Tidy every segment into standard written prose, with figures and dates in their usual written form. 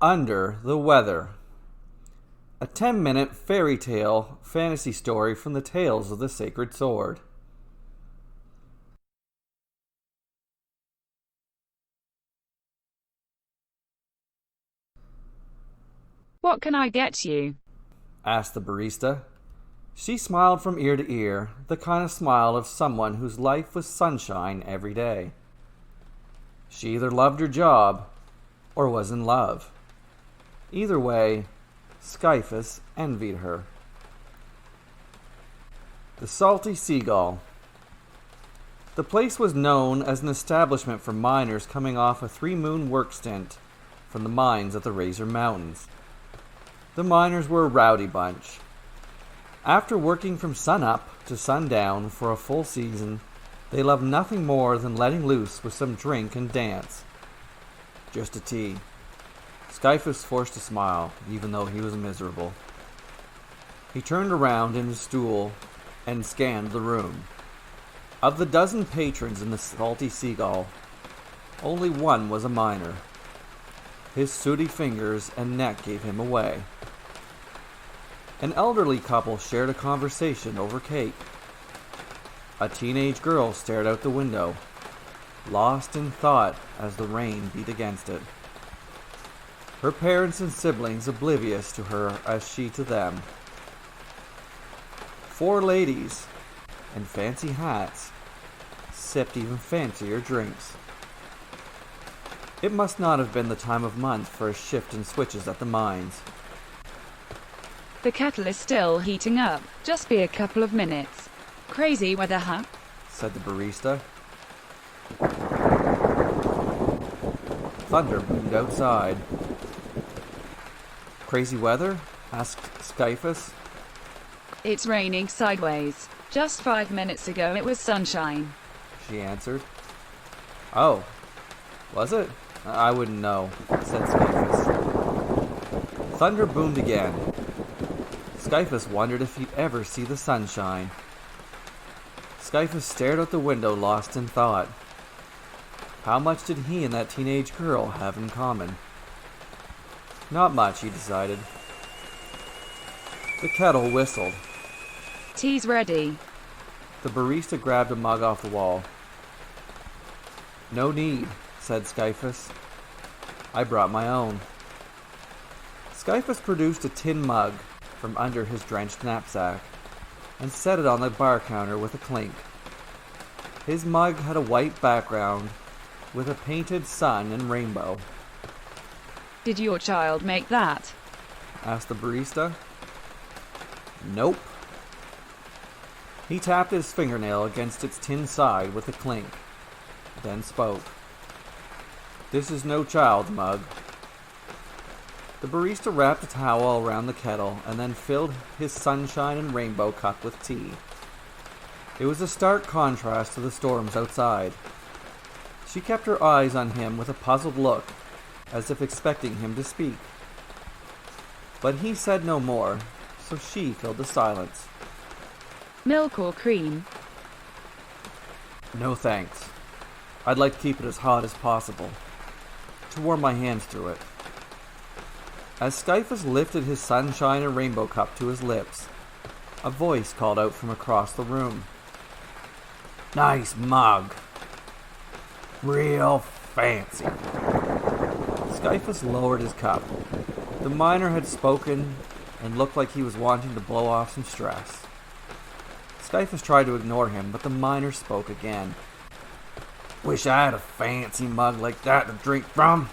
Under the Weather. A 10-minute fairy tale fantasy story from the Tales of the Sacred Sword. What can I get you? Asked the barista. She smiled from ear to ear, the kind of smile of someone whose life was sunshine every day. She either loved her job or was in love. Either way, Skyphus envied her. The Salty Seagull. The place was known as an establishment for miners coming off a 3-moon work stint from the mines at the Razor Mountains. The miners were a rowdy bunch. After working from sunup to sundown for a full season, they loved nothing more than letting loose with some drink and dance. Just a tea. Skyphus forced a smile, even though he was miserable. He turned around in his stool and scanned the room. Of the dozen patrons in the Salty Seagull, only one was a miner. His sooty fingers and neck gave him away. An elderly couple shared a conversation over cake. A teenage girl stared out the window, lost in thought as the rain beat against it. Her parents and siblings oblivious to her as she to them. 4 ladies in fancy hats sipped even fancier drinks. It must not have been the time of month for a shift in switches at the mines. The kettle is still heating up. Just be a couple of minutes. Crazy weather, huh? Said the barista. Thunder boomed outside. Crazy weather? Asked Skyphus. It's raining sideways. Just 5 minutes ago it was sunshine. She answered. Oh, was it? I wouldn't know, said Skyphus. Thunder boomed again. Skyphus wondered if he'd ever see the sunshine. Skyphus stared out the window, lost in thought. How much did he and that teenage girl have in common? Not much, he decided. The kettle whistled. Tea's ready. The barista grabbed a mug off the wall. No need, said Skyphus. I brought my own. Skyphus produced a tin mug from under his drenched knapsack and set it on the bar counter with a clink. His mug had a white background with a painted sun and rainbow. Did your child make that? Asked the barista. Nope. He tapped his fingernail against its tin side with a clink, then spoke. This is no child's mug. The barista wrapped a towel around the kettle and then filled his sunshine and rainbow cup with tea. It was a stark contrast to the storms outside. She kept her eyes on him with a puzzled look, as if expecting him to speak. But he said no more, so she filled the silence. Milk or cream? No thanks. I'd like to keep it as hot as possible, to warm my hands through it. As Skyphus lifted his sunshine and rainbow cup to his lips, a voice called out from across the room. Nice mug. Real fancy. Skyphus lowered his cup. The miner had spoken and looked like he was wanting to blow off some stress. Skyphus tried to ignore him, but the miner spoke again. Wish I had a fancy mug like that to drink from.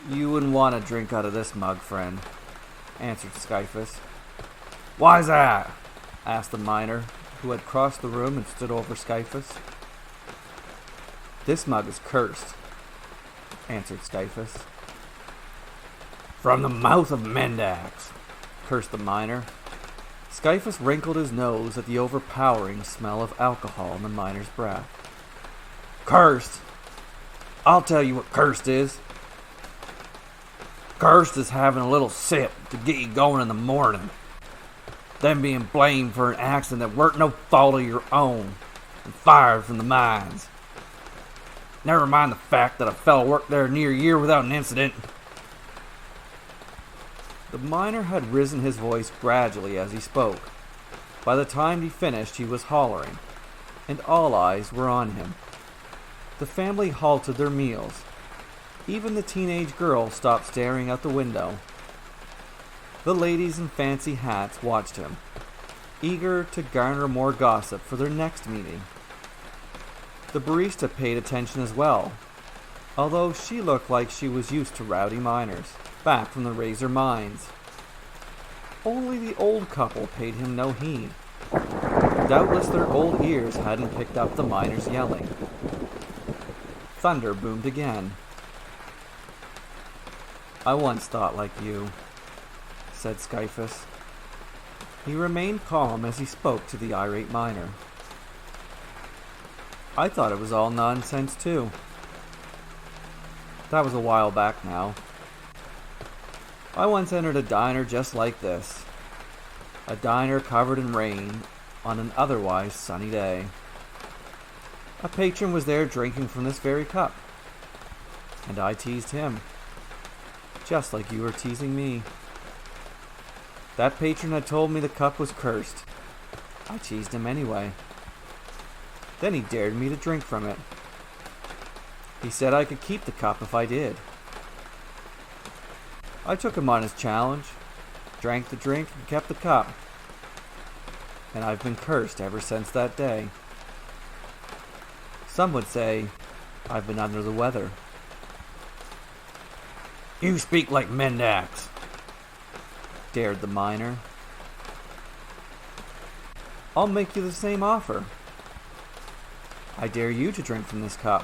You wouldn't want to drink out of this mug, friend, answered Skyphus. Why's that? Asked the miner, who had crossed the room and stood over Skyphus. This mug is cursed, answered Skyphus. From the mouth of Mendax, cursed the miner. Skyphus wrinkled his nose at the overpowering smell of alcohol in the miner's breath. Cursed? I'll tell you what cursed is. Cursed is having a little sip to get you going in the morning, then being blamed for an accident that weren't no fault of your own and fired from the mines. Never mind the fact that a fellow worked there near a year without an incident. The miner had risen his voice gradually as he spoke. By the time he finished, he was hollering, and all eyes were on him. The family halted their meals. Even the teenage girl stopped staring out the window. The ladies in fancy hats watched him, eager to garner more gossip for their next meeting. The barista paid attention as well, although she looked like she was used to rowdy miners, back from the Razor mines. Only the old couple paid him no heed. Doubtless their old ears hadn't picked up the miners yelling. Thunder boomed again. "I once thought like you," said Skyphus. He remained calm as he spoke to the irate miner. "I thought it was all nonsense too. That was a while back now. I once entered a diner just like this. A diner covered in rain on an otherwise sunny day. A patron was there drinking from this very cup. And I teased him, just like you were teasing me. That patron had told me the cup was cursed. I teased him anyway. Then he dared me to drink from it. He said I could keep the cup if I did. I took him on his challenge, drank the drink, and kept the cup. And I've been cursed ever since that day. Some would say I've been under the weather." "You speak like Mendax," dared the miner. "I'll make you the same offer. I dare you to drink from this cup.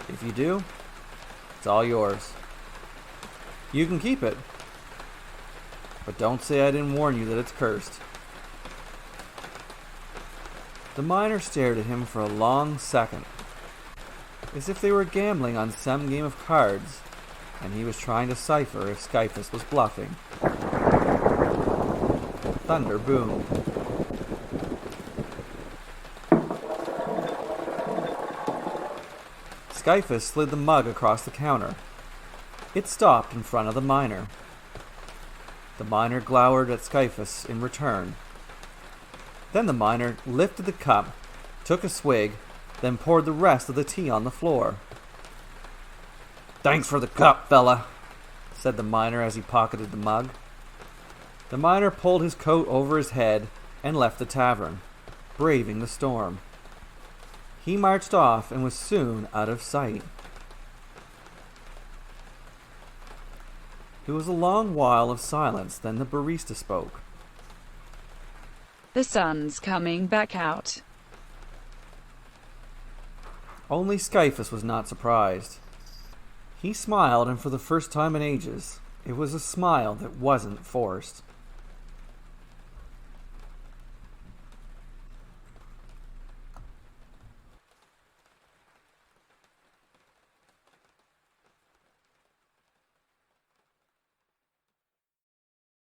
If you do, it's all yours. You can keep it, but don't say I didn't warn you that it's cursed." The miner stared at him for a long second, as if they were gambling on some game of cards, and he was trying to decipher if Skyphus was bluffing. Thunder boomed. Skyphus slid the mug across the counter. It stopped in front of the miner. The miner glowered at Skyphus in return. Then the miner lifted the cup, took a swig, then poured the rest of the tea on the floor. "Thanks for the cup, fella," said the miner as he pocketed the mug. The miner pulled his coat over his head and left the tavern, braving the storm. He marched off and was soon out of sight. It was a long while of silence, then the barista spoke. "The sun's coming back out." Only Skyphus was not surprised. He smiled, and for the first time in ages, it was a smile that wasn't forced.